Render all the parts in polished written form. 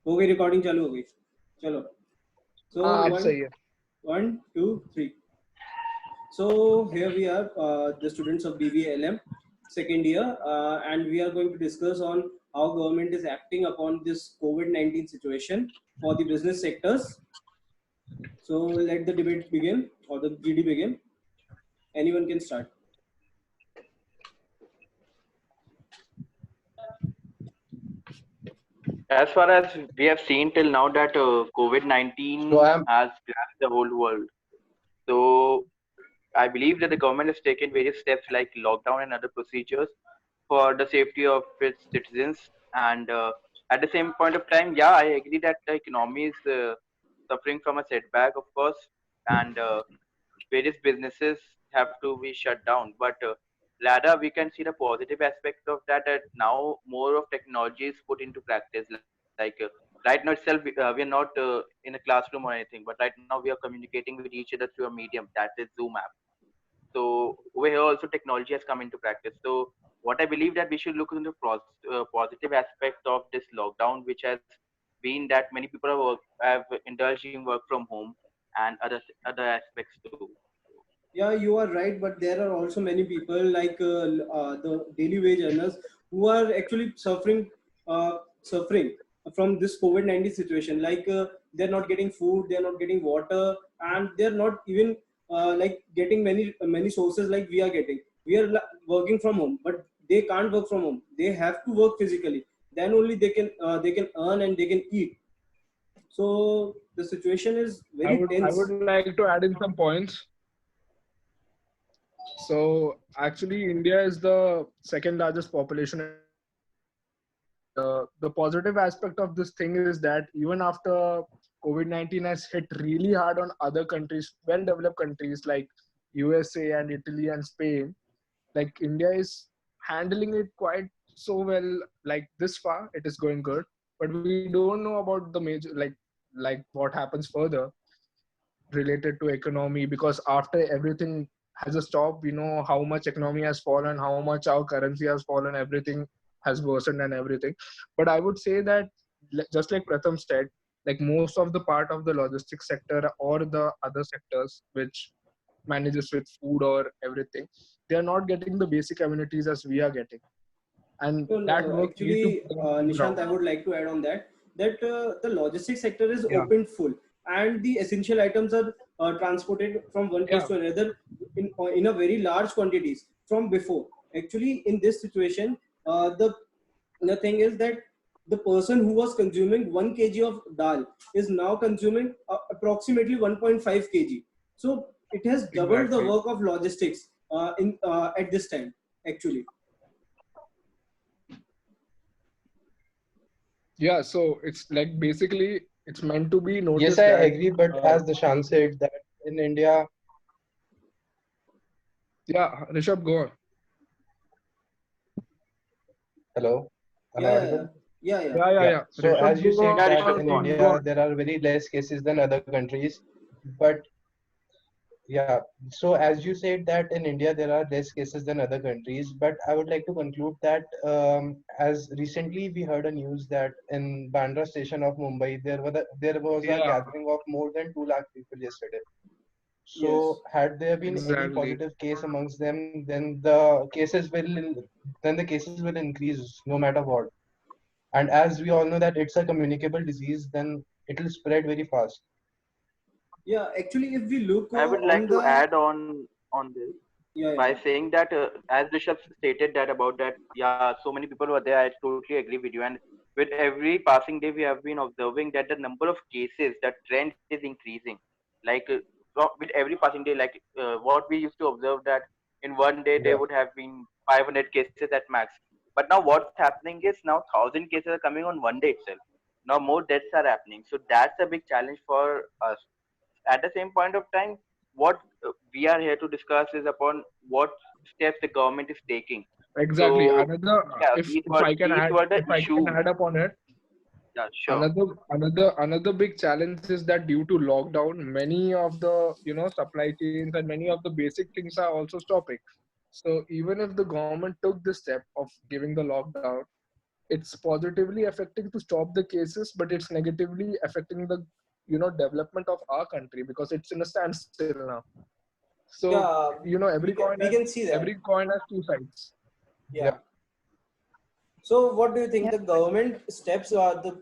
हो गई रिकॉर्डिंग चालू हो गई चलो सो हाँ अब वन सही है। One two three so here we are the students of BVLM second year and we are going to discuss on how government is acting upon this COVID-19 situation for the business sectors. So let the debate begin or the GD begin. Anyone can start. As far as we have seen till now that So COVID-19 I'm has grasped the whole world. So I believe that the government has taken various steps like lockdown and other procedures for the safety of its citizens. And at the same point of time, yeah, I agree that the economy is suffering from a setback, of course, and various businesses have to be shut down. But rather, we can see the positive aspect of that. That now more of technology is put into practice. Like right now itself, we are not in a classroom or anything, but right now we are communicating with each other through a medium that is Zoom app. So over here also technology has come into practice. So what I believe that we should look into positive aspect of this lockdown, which has been that many people have indulged in work from home and other aspects too. Yeah, you are right, but there are also many people like the daily wage earners who are actually suffering from this COVID-19 situation. Like they're not getting food, they're not getting water, and they're not even like getting many sources like we are getting. We are working from home, but they can't work from home. They have to work physically. Then only they can earn and they can eat. So the situation is very I tense. would like to add in some points. So actually, India is the second largest population in the world. The positive aspect of this thing is that even after COVID-19 has hit really hard on other countries, well-developed countries like USA and Italy and Spain, like India is handling it quite so well. Like this far, it is going good, but we don't know about the major like what happens further related to economy, because after everything has a stop, we know how much economy has fallen, how much our currency has fallen, everything has worsened and everything. But I would say that just like Pratham said, like most of the part of the logistics sector or the other sectors which manages with food or everything, they are not getting the basic amenities as we are getting, and So that work need to be actually, done on the Nishant, ground. I would like to add on that the logistics sector is Yeah, opened full, and the essential items are transported from one place yeah, to another in a very large quantities from before. Actually, in this situation, the thing is that the person who was consuming 1 kg of dal is now consuming approximately 1.5 kg. So it has doubled the exactly. work of logistics in at this time. Actually. Yeah, so it's like basically it's meant to be yes, noticed I that agree, but uh, as Dashant said that in India, yeah, Rishabh, go on. hello, am I Yeah, yeah, yeah, audible? yeah, yeah. Yeah, yeah, Yeah. yeah. So Rishabh, as you go said Yeah, that Rishabh, on, in go on. go India on. there are very less cases than other countries, but yeah, so as you said that in India there are less cases than other countries, but I would like to conclude that as recently we heard a news that in Bandra station of Mumbai there was a Yeah, gathering of more than 2 lakh people yesterday. Yes. So had there been any exactly. positive case amongst them, then the cases will increase no matter what. And as we all know that it's a communicable disease, then it will spread very fast. Yeah, actually, if we look I would like on to the add on this yeah, yeah, by yeah. saying that as Rishabh stated that about that, yeah, so many people were there. I totally agree with you. And with every passing day, we have been observing that the number of cases, that trend is increasing. Like with every passing day, like what we used to observe that in one day there Yeah. would have been 500 cases at max. But now what's happening is now 1,000 cases are coming on one day itself. Now more deaths are happening. So that's a big challenge for us. At the same point of time, what we are here to discuss is upon what steps the government is taking. Exactly. So Another, yeah, these were the if I can issues. add up on it, Yeah, sure. another big challenge is that due to lockdown, many of the supply chains and many of the basic things are also stopping. So even if the government took this step of giving the lockdown, it's positively affecting to stop the cases, but it's negatively affecting the development of our country because it's in a standstill now. So Yeah, we can see every that. coin has two sides. Yeah. Yeah. So, what do you think? Yeah. The government the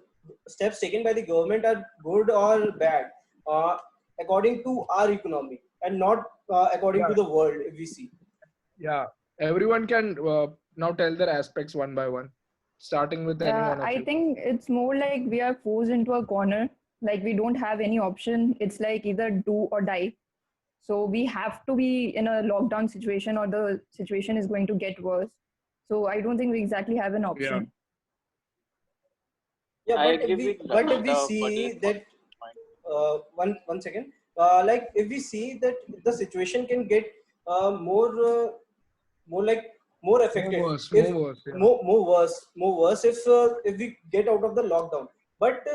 steps taken by the government are good or bad, uh, according to our economy, and not according Yeah, to the world. If we see, yeah. Everyone can now tell their aspects one by one, starting with any Yeah, one of I you. think it's more like we are forced into a corner. Like we don't have any option. It's like either do or die. So we have to be in a lockdown situation or the situation is going to get worse. So I don't think we exactly have an Yeah, option. yeah. I agree with But if we Lakshita for this see that, point. one second, like if we see that the situation can get more like more affected if more worse. Yeah, more worse if we get out of the lockdown. But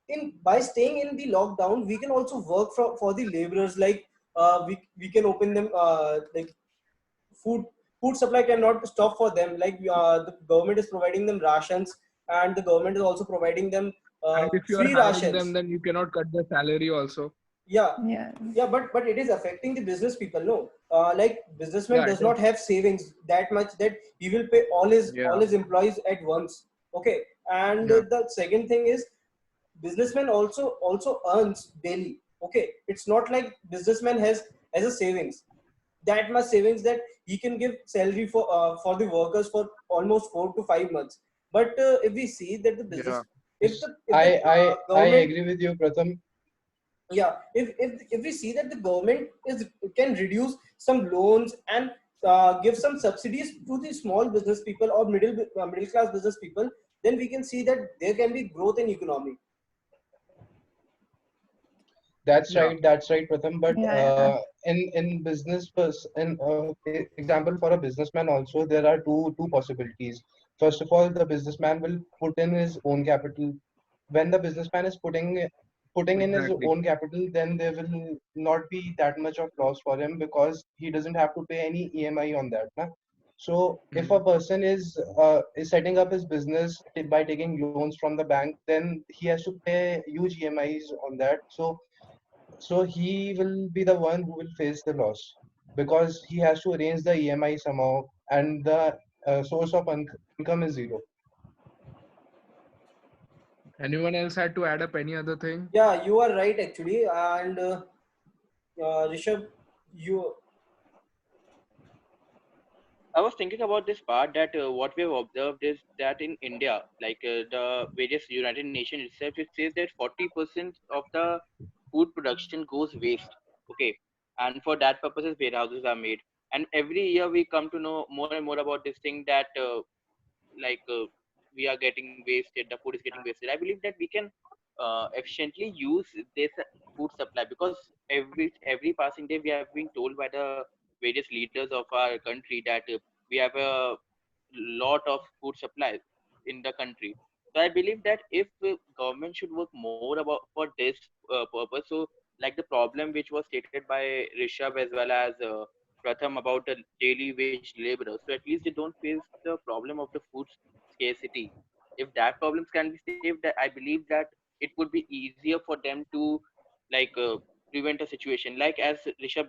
in by staying in the lockdown, we can also work for the laborers. Like we can open them like food food supply cannot stop for them. Like the government is providing them rations, and the government is also providing them and if you are free hiring them, rations. then you cannot cut their salary also. Yeah, Yeah. yeah, but it is affecting the business people, no? Like businessman Yeah, does it is. not have savings that much that he will pay all Yeah, his employees at once. Okay. And yeah, the second thing is, businessman also earns daily. Okay, it's not like businessman has a savings, that much savings that he can give salary for the workers for almost 4 to 5 months. But if we see that the yeah, business, Yes, if the I government, agree with you, Pratham. yeah, if we see that the government is can reduce some loans and give some subsidies to the small business people or middle class business people, then we can see that there can be growth in economy. yeah. That's right, Pratham. But Yeah. in business, in example for a businessman also, there are two possibilities. First of all, the businessman will put in his own capital. When the businessman is putting in his Exactly. own capital, then there will not be that much of loss for him because he doesn't have to pay any EMI on that. Na? So if a Mhm. person is setting up his business by taking loans from the bank, then he has to pay huge EMIs on that. So he will be the one who will face the loss because he has to arrange the EMI somehow, and the source of income is zero. Anyone else had to add up any other thing? Yeah, you are right actually. And Rishabh, you, I was thinking about this part that what we have observed is that in India, like the various United Nations itself, it says that 40% of the food production goes waste. Okay, and for that purposes, warehouses are made. And every year we come to know more and more about this thing that like we are getting wasted, the food is getting wasted. I believe that we can efficiently use this food supply because every passing day we have been told by the various leaders of our country that we have a lot of food supply in the country. So I believe that if government should work more about for this purpose, so like the problem which was stated by Rishabh as well as Pratham about the daily wage laborers, so at least they don't face the problem of the food scarcity. If that problems can be saved, I believe that it would be easier for them to like prevent a situation like as Rishabh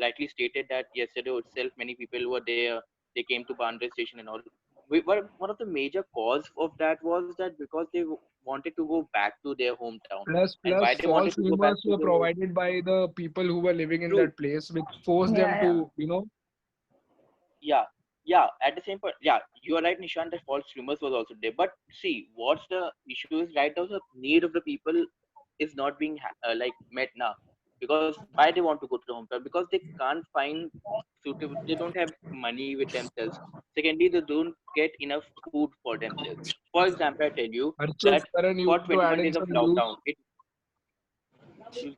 rightly stated that yesterday itself many people were there, they came to Bandra station and all. One of the major cause of that was that because they wanted to go back to their hometown. And why Plus, they wanted false to go back rumors to were the provided by the people who were living in true, that place, which forced them Yeah. Yeah. to, yeah, yeah, at the same point, yeah, you are right, Nishan, that false rumors was also there. But see, what's the issue is right now the need of the people is not being like met now, because why they want to go to the hometown because they can't find suitable, they don't have money with themselves. Secondly, they don't get enough food for themselves. For example, I tell you Harshit, that Karan, you for want to add 21 in days of some lockdown, views? it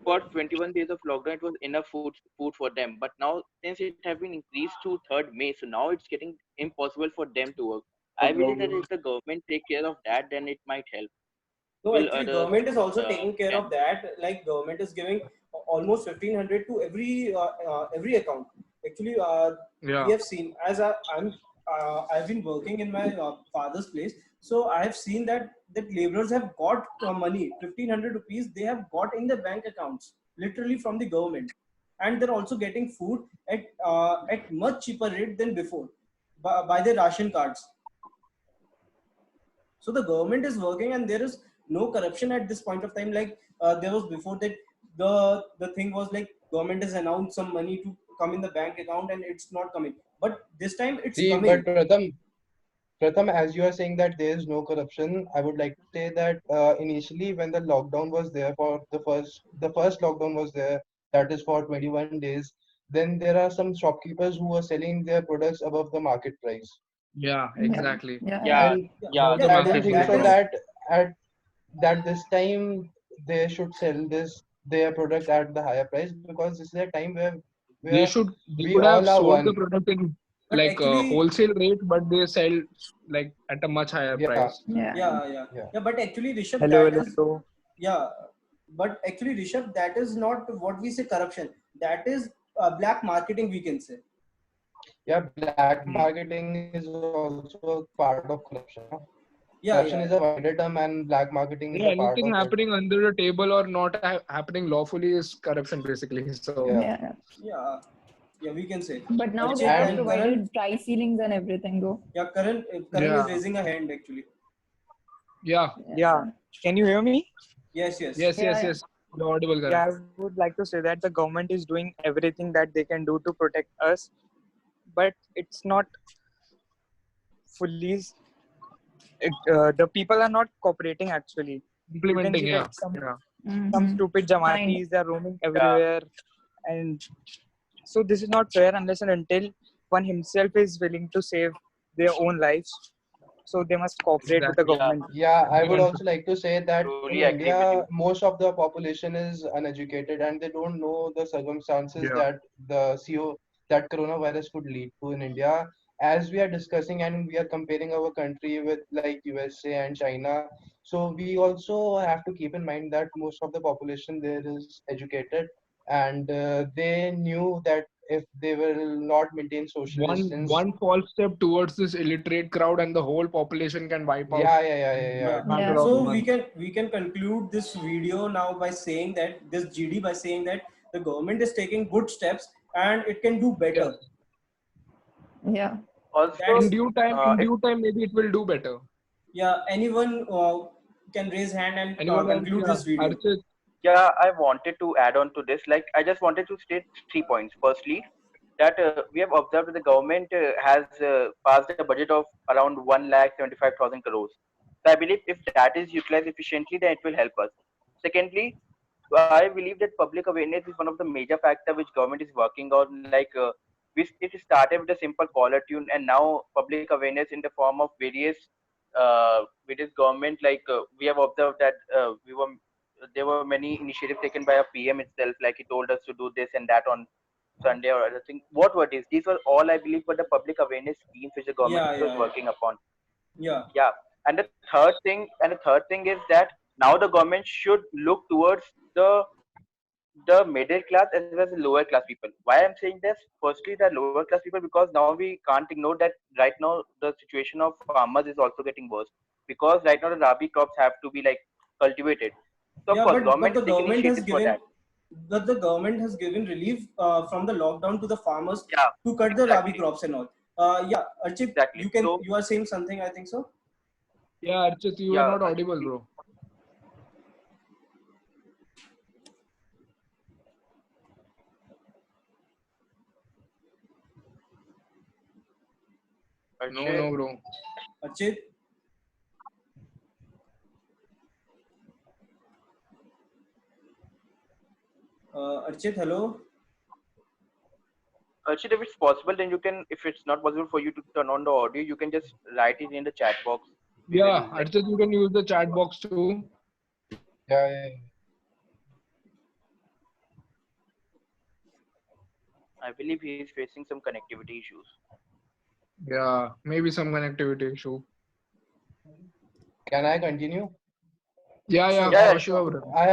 for 21 days of lockdown it was enough food for them, but now since it has been increased to 3rd May, so now it's getting impossible for them to work. I believe that if the government take care of that, then it might help. no, Will actually others government is also taking care can of that. Like government is giving almost 1500 to every account. Actually, we Yeah. have seen, as I've been working in my father's place. So I have seen that laborers have got money, 1,500 rupees they have got in their bank accounts, literally from the government, and they're also getting food at much cheaper rate than before by their ration cards. So the government is working, and there is no corruption at this point of time. Like there was before that, the thing was like government has announced some money to come in the bank account, and it's not coming. But this time it's See, but coming. Pratham, as you are saying that there is no corruption, I would like to say that initially when the lockdown was there for the first lockdown was there, that is for 21 days, then there are some shopkeepers who are selling their products above the market price. Yeah, Yeah. exactly. Yeah. Yeah, And Yeah, yeah, The yeah. I market don't That think that so prices. is that this time they should sell their product at the higher price, because this is a time They where should they we could have all are sold the one. product in but like a actually wholesale rate, but they sell like at a much higher Yeah, price. Yeah. yeah. yeah, but actually Rishabh, Hello, that hello, is, hello. yeah, but actually Rishabh, that is not what we say corruption. That is black marketing, we can say. Yeah, black Hmm. marketing is also a part of corruption. Yeah, Corruption is yeah, a yeah, wider term, and black marketing is Yeah, a part anything of it. happening under the table or not happening lawfully is corruption basically. So Yeah. Yeah. yeah, yeah, we can say. But now they Archit have and And Karan, provided price ceilings and everything, though. yeah, Karan is yeah, raising a hand actually. yeah, Yeah, Yeah. can you hear me? Yes, yes. yes, yes, Yeah. yes. You're audible, Karan. Yeah, I would like to say that the government is doing everything that they can do to protect us, but it's not fully. The people are not cooperating actually. You can Implementing, see yeah, that some Mm-hmm. stupid Kind. Jamatis are roaming yeah. everywhere, and so this is not fair unless and until one himself is willing to save their own lives. So they must cooperate with the exactly. Yeah, government. yeah, I would Even also like to say that in truly agree with India, you. most of the population is uneducated and they don't know the circumstances yeah, that that coronavirus could lead to in India. As we are discussing and we are comparing our country with like USA and China, so we also have to keep in mind that most of the population there is educated, and they knew that if they will not maintain social distance. one false step towards this illiterate crowd and the whole population can wipe out in Yeah. a Yeah. matter of So months. we can conclude this video now by saying that this GD by saying that the government is taking good steps and it can do better. Yes, Yeah. That's, Also, in if due time, maybe it will do better. yeah. Anyone can raise hand and Anyone else? conclude Yeah, this video. Archit. yeah, I wanted to add on to this. Like, I just wanted to state 3 points. Firstly, that we have observed that the government has passed a budget of around 1,75,000 crores. So I believe if that is utilized efficiently, then it will help us. Secondly, I believe that public awareness is one of the major factor which government is working on. Like, it started with a simple caller tune, and now public awareness in the form of various government. Like, we have observed that there were many initiatives taken by a PM itself. Like, he told us to do this and that on Sunday or other thing. What were these? These were all, I believe, were the public awareness schemes which the government Yeah, was yeah, yeah, working upon. yeah, Yeah. And the third thing is that now the government should look towards the middle class as well as the lower class people. Why I'm saying this? Firstly, the lower class people, because now we can't ignore that right now the situation of farmers is also getting worse, because right now the rabi crops have to be like cultivated. So of yeah. course, But government the is taking government has initiatives for given, that. but the government has given relief from the lockdown to the farmers Yeah, to cut the rabi exactly, crops and all. Yeah, Archit, exactly. So you are saying something, I think so. Yeah, Archit, you are yeah, not audible, bro. No, Archit, no, bro. Archit, Archit, hello. Archit, if it's possible, then you can. If it's not possible for you to turn on the audio, you can just write it in the chat box. We will Yeah, like. Archit, you can use the chat box too. Yeah. I believe he is facing some connectivity issues. Yeah, maybe some connectivity issue. Can I continue? Yeah, Sure. yeah, Yeah, for yeah, sure, sure. bro. I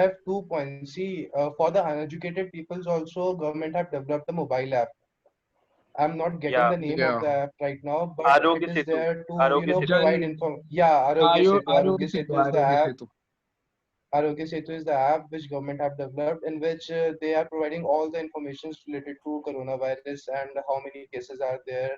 have 2 points. See, for the uneducated peoples also, government have developed a mobile app, I'm not getting Yeah. the name of Yeah. the app right now, but it Arogya is Setu. there to, Arogya Setu. provide Jan, info. Yeah, Arogya Setu. Arogya Arogya Setu, Setu is the Arogya app. Setu. Arogya Setu is the app which government have developed, in which they are providing all the information related to coronavirus and how many cases are there.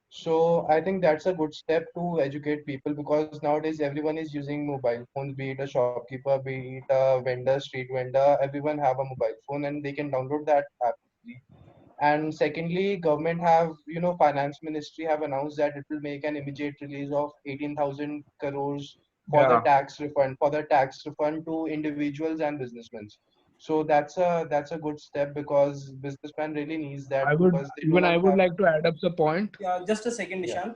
So I think that's a good step to educate people, because nowadays everyone is using mobile phones, be it a shopkeeper, be it a vendor, street vendor, everyone have a mobile phone and they can download that app easily. And secondly, government have, finance ministry have announced that it will make an immediate release of 18,000 crores Yeah. for the tax refund to individuals and businessmen. So that's a good step, because businessman really needs that, because they do I not would have. like to add up the point. Yeah, just a second, Yeah. Nishant.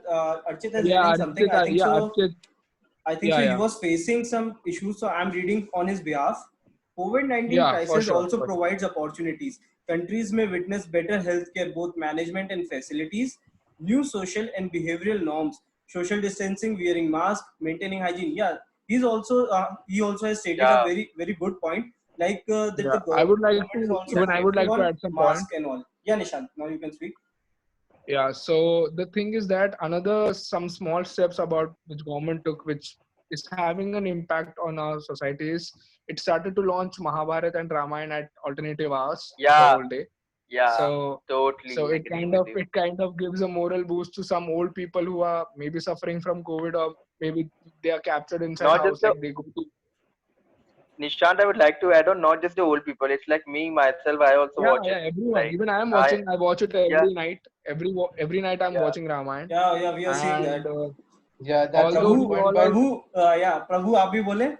Archit is Yeah, reading something. Archit, I think yeah, so. Archit, I think yeah, so. He yeah. was facing some issues, so I'm reading on his behalf. COVID-19 Yeah, for crisis sure, also for sure. provides opportunities. Countries may witness better healthcare, both management and facilities, new social and behavioral norms, social distancing, wearing mask, maintaining hygiene. Yeah, he also has stated a Yeah. very good point, like that Yeah, the government is also I would reflecting like to on add some point. mask and all. Yeah, Nishant, now you can speak. Yeah, so the thing is that another some small steps about which government took, which is having an impact on our societies. It started to launch Mahabharat and Ramayana at alternative hours the Yeah. whole day. Yeah. So Totally it agreeing with you. kind of gives a moral boost to some old people who are maybe suffering from COVID, or maybe they are captured inside Not just house, the like they go to. Nishant, I would like to add on, not just the old people. It's like me myself. I also Yeah, watch it. yeah, everyone. Like Even I am I, watching. I watch it yeah, every night. Every night I'm yeah, watching Ramayana, Yeah, we are seeing and that. Yeah, that's a although good we Prabhu point. all But प्रभु या प्रभु आप भी बोले.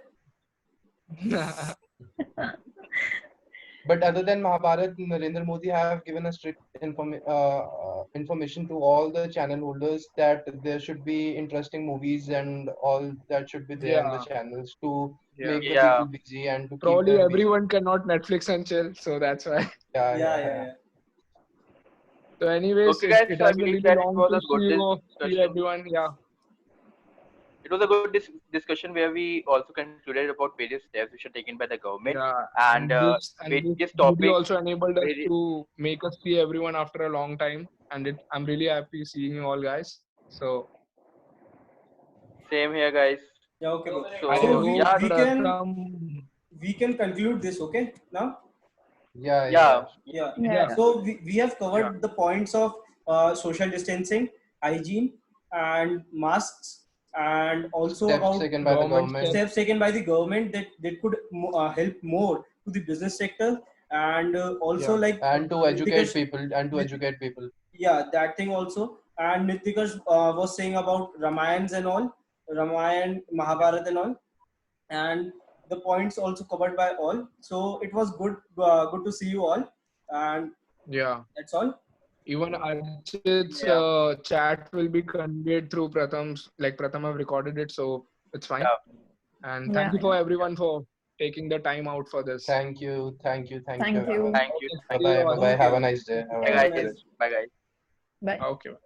other than Mahabharat, Narendra Modi have given a strict information to all the channel holders that there should be interesting movies and all that should be there in the yeah, channels to yeah. make the yeah. people busy and to keep Probably them busy. everyone cannot Netflix and chill, so that's why. Yeah, Yeah, yeah, yeah, yeah. yeah. So, anyways, Okay, guys. it So I has been believe really that it long was to a good see discussion. everyone. Yeah, It was a good discussion where we also concluded about various steps which are taken by the government, yeah, and and this various really topics. also enabled us Very to make us see everyone after a long time, and I'm really happy seeing you all guys. So same here, guys. Yeah, okay, bro. I So So hope yeah, we can conclude this, okay? Now, Yeah, yeah, yeah, yeah. yeah. yeah, Yeah. So we have yeah, covered the points of social distancing, hygiene, and masks, and also Steps about taken by the government government. steps. steps taken by the government that could help more to the business sector, and also Yeah, like And to educate Nitikash, people, and to Nit- educate people. yeah, that thing also. And Nitikash was saying about Ramayans and all, Ramayan, Mahabharat and all, and the points also covered by all. So it was good to see you all, and yeah. that's all. Even Archit's yeah, chat will be conveyed through Pratham's. Like Pratham have recorded it, so it's fine. yeah. And thank Yeah. you for everyone for taking the time out for this. Thank you, Thank you. everyone. Thank you, Okay, Bye thank see you. you bye, bye all. bye. Okay, Have a okay. nice day. Have a Bye, Have nice a day. guys. nice Bye, guys. Bye. Okay.